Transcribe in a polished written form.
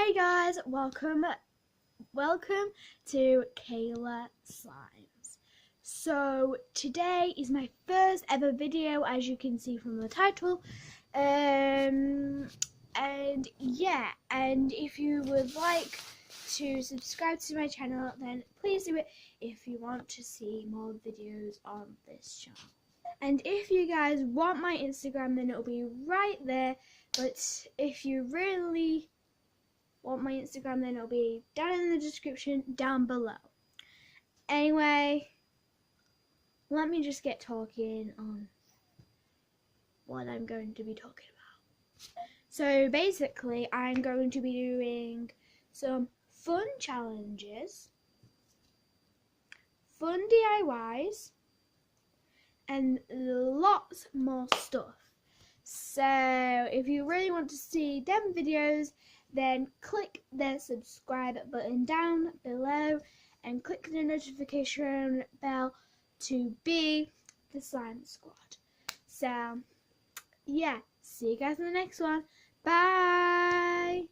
Hey guys, welcome to Kayla Slimes. So today is my first ever video, as you can see from the title. And if you would like to subscribe to my channel, then please do it if you want to see more videos on this channel. And if you guys want my Instagram, then it'll be right there. But if you really want my Instagram, then it'll be down in the description down below. Anyway, let me just get talking on what I'm going to be talking about. So basically, I'm going to be doing some fun challenges, fun DIYs, and lots more stuff. So if you really want to see them videos, then click the subscribe button down below and click the notification bell to be the slime squad. So yeah, see you guys in the next one. Bye.